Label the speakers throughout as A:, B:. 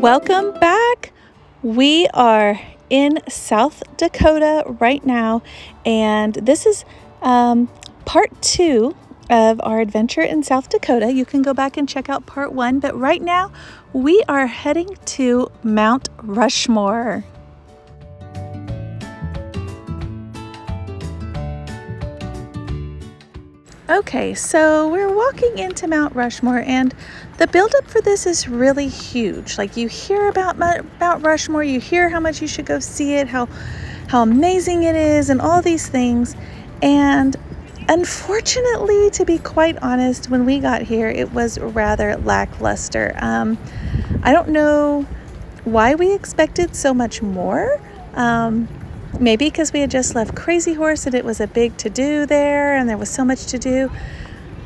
A: Welcome back. We are in South Dakota right now, and this is part 2 of our adventure in South Dakota. You can go back and check out part 1, but right now we are heading to Mount Rushmore. Okay, so we're walking into Mount Rushmore, and the buildup for this is really huge. Like, you hear about Mount Rushmore, you hear how much you should go see it, how amazing it is, and all these things. And unfortunately, to be quite honest, when we got here, it was rather lackluster. I don't know why we expected so much more. Maybe because we had just left Crazy Horse and it was a big to-do there and there was so much to do.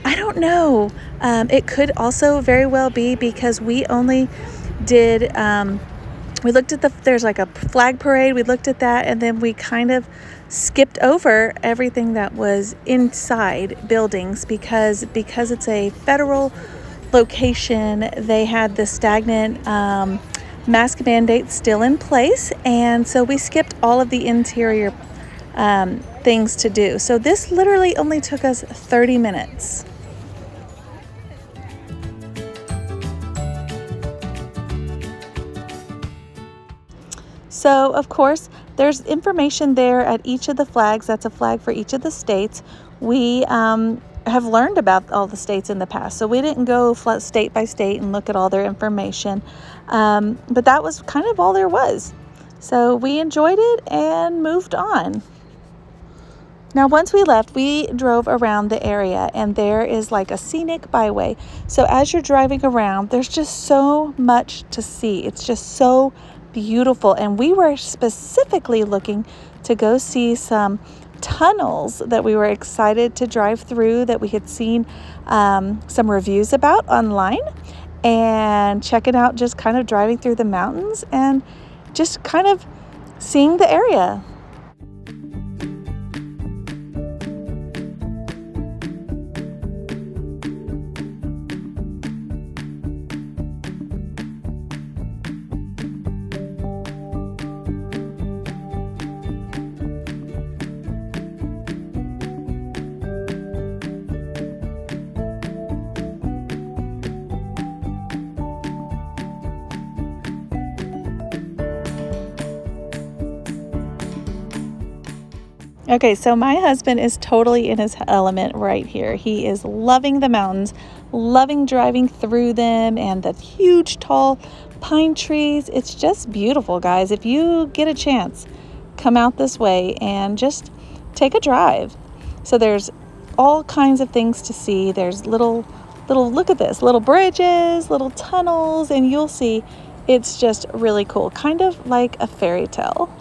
A: I don't know. It could also very well be because we only did, we looked at there's like a flag parade, we looked at that, and then we kind of skipped over everything that was inside buildings because it's a federal location. They had the stagnant mask mandate still in place, and so we skipped all of the interior things to do. So this literally only took us 30 minutes. So of course there's information there at each of the flags. That's a flag for each of the states. We have learned about all the states in the past, so we didn't go state by state and look at all their information, but that was kind of all there was. So we enjoyed it and moved on. Now once we left, we drove around the area, and there is like a scenic byway. So as you're driving around, there's just so much to see. It's just so beautiful, and we were specifically looking to go see some tunnels that we were excited to drive through, that we had seen some reviews about online, and checking out, just kind of driving through the mountains and just kind of seeing the area. Okay, so my husband is totally in his element right here. He is loving the mountains, loving driving through them, and the huge tall pine trees. It's just beautiful, guys. If you get a chance, come out this way and just take a drive. So there's all kinds of things to see. There's little, look at this, little bridges, little tunnels, and you'll see it's just really cool, kind of like a fairy tale.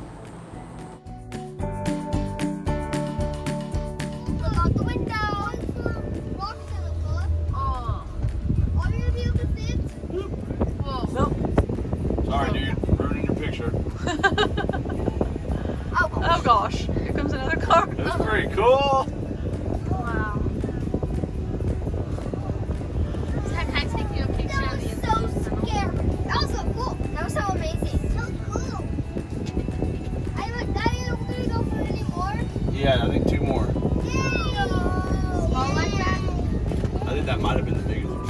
B: Sorry, dude, ruining your picture.
A: Oh gosh, here comes another car.
B: That's pretty cool.
A: Wow.
C: Can I take you a picture? That was so scary. That was so cool. That was so amazing. So cool. Daddy, are we gonna go for any more?
B: Yeah, I think 2 more.
C: Yeah. Small like that?
B: I think that might have been the biggest one.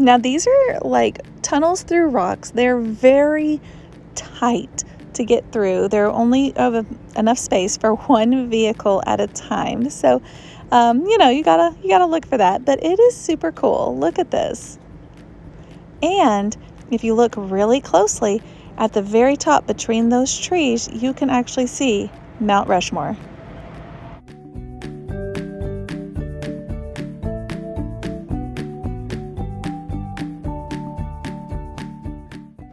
A: Now these are like tunnels through rocks. They're very tight to get through. They're only of enough space for one vehicle at a time. So, you gotta look for that. But it is super cool. Look at this. And if you look really closely at the very top between those trees, you can actually see Mount Rushmore.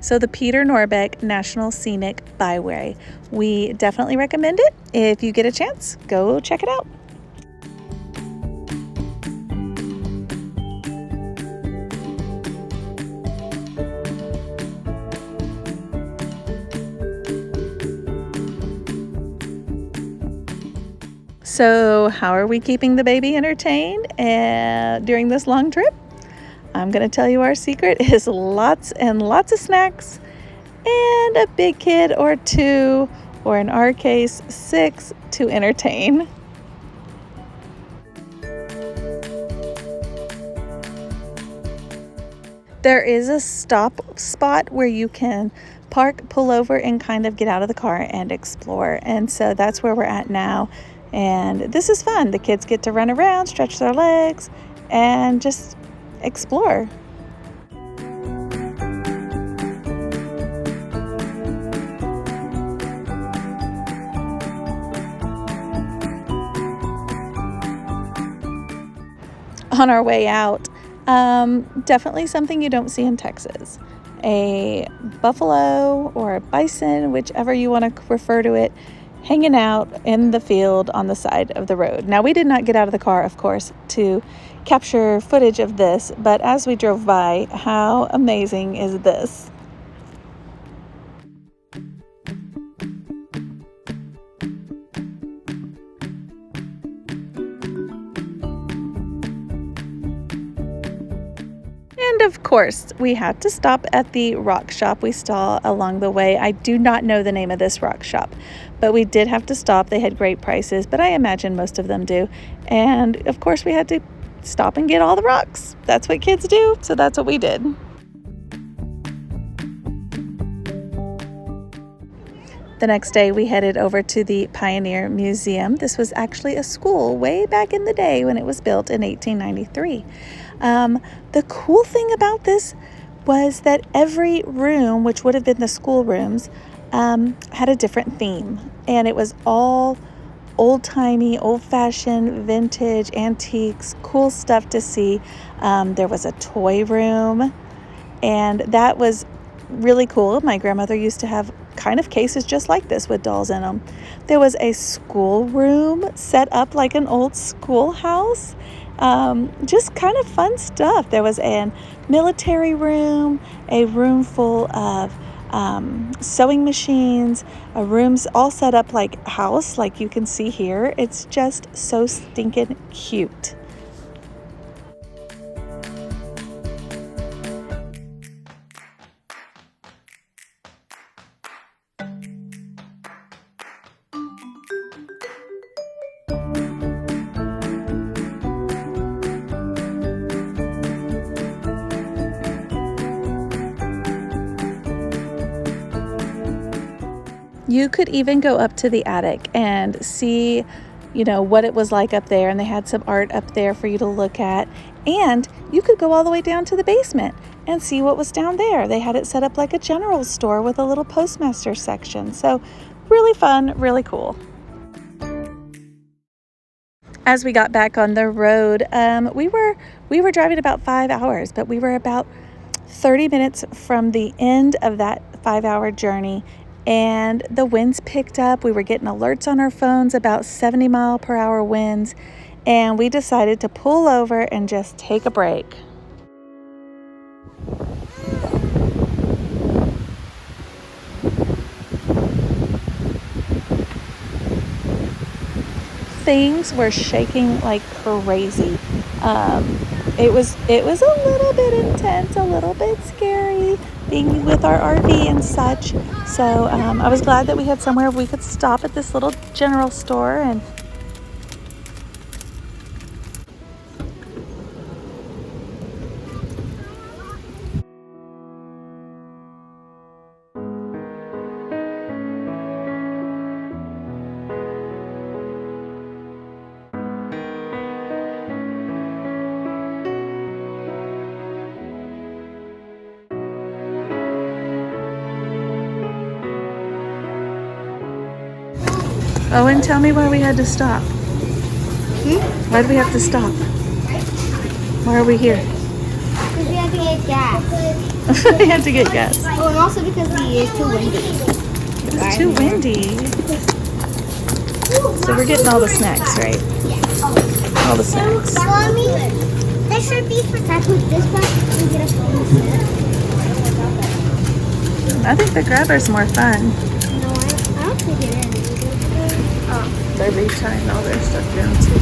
A: So the Peter Norbeck National Scenic Byway. We definitely recommend it. If you get a chance, go check it out. So how are we keeping the baby entertained during this long trip? I'm going to tell you our secret is lots and lots of snacks and a big kid or two, or in our case, 6 to entertain. There is a stop spot where you can park, pull over, and kind of get out of the car and explore. And so that's where we're at now. And this is fun. The kids get to run around, stretch their legs, and just explore. On our way out, definitely something you don't see in Texas. A buffalo or a bison, whichever you want to refer to it, hanging out in the field on the side of the road. Now, we did not get out of the car, of course, to capture footage of this, but as we drove by, how amazing is this? And of course, we had to stop at the rock shop we saw along the way. I do not know the name of this rock shop, but we did have to stop. They had great prices, but I imagine most of them do. And of course, we had to stop and get all the rocks. That's what kids do, so that's what we did. The next day, we headed over to the Pioneer Museum. This was actually a school way back in the day when it was built in 1893. The cool thing about this was that every room, which would have been the school rooms, had a different theme. And it was all old-timey, old-fashioned, vintage, antiques, cool stuff to see. There was a toy room, and that was really cool. My grandmother used to have kind of cases just like this with dolls in them. There was a schoolroom set up like an old schoolhouse. Just kind of fun stuff. There was a military room, a room full of sewing machines, rooms all set up like a house, like you can see here. It's just so stinking cute. You could even go up to the attic and see, what it was like up there. And they had some art up there for you to look at. And you could go all the way down to the basement and see what was down there. They had it set up like a general store with a little postmaster section. So really fun, really cool. As we got back on the road, we were driving about 5 hours, but we were about 30 minutes from the end of that 5-hour journey. And the winds picked up. We were getting alerts on our phones about 70-mile-per-hour winds, and we decided to pull over and just take a break. Things were shaking like crazy. It was a little bit intense, a little bit scary, being with our RV and such. So I was glad that we had somewhere we could stop at this little general store and Owen, tell me why we had to stop. Why did we have to stop? Why are we here?
C: Because we have to get get gas.
A: We had to get gas.
C: Oh, and also because it's too windy.
A: It's too windy. So we're getting all the snacks, right? All the snacks.
C: Mommy, there should be for that with this one. We get a phone.
A: I think the grabber's more fun.
C: No, I don't think it is.
A: They're retying all their stuff down too.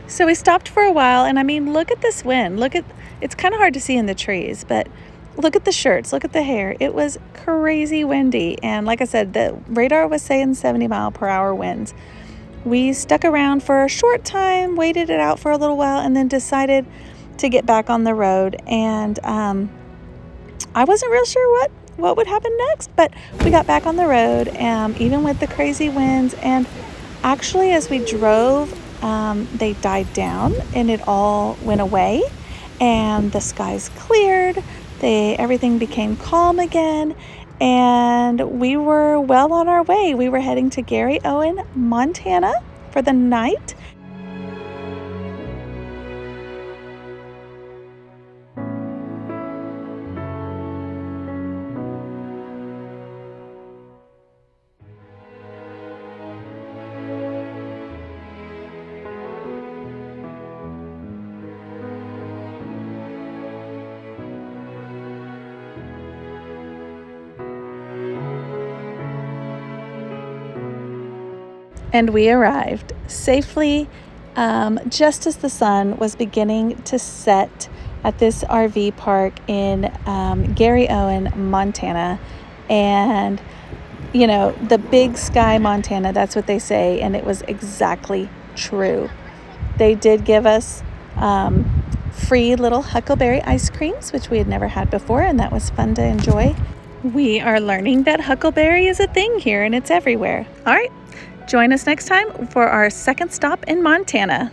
A: So we stopped for a while, and I mean, look at this wind. It's kind of hard to see in the trees, but look at the shirts, look at the hair. It was crazy windy, and like I said, the radar was saying 70-mile-per-hour winds. We stuck around for a short time, waited it out for a little while, and then decided to get back on the road. And I wasn't real sure what would happen next, but we got back on the road, even with the crazy winds. And actually, as we drove, they died down and it all went away, and the skies cleared. Everything became calm again, and we were well on our way. We were heading to Gary Owen, Montana for the night. And we arrived safely just as the sun was beginning to set at this RV park in Gary Owen, Montana. And, you know, the big sky Montana, that's what they say. And it was exactly true. They did give us free little huckleberry ice creams, which we had never had before, and that was fun to enjoy. We are learning that huckleberry is a thing here, and it's everywhere. All right. Join us next time for our second stop in Montana.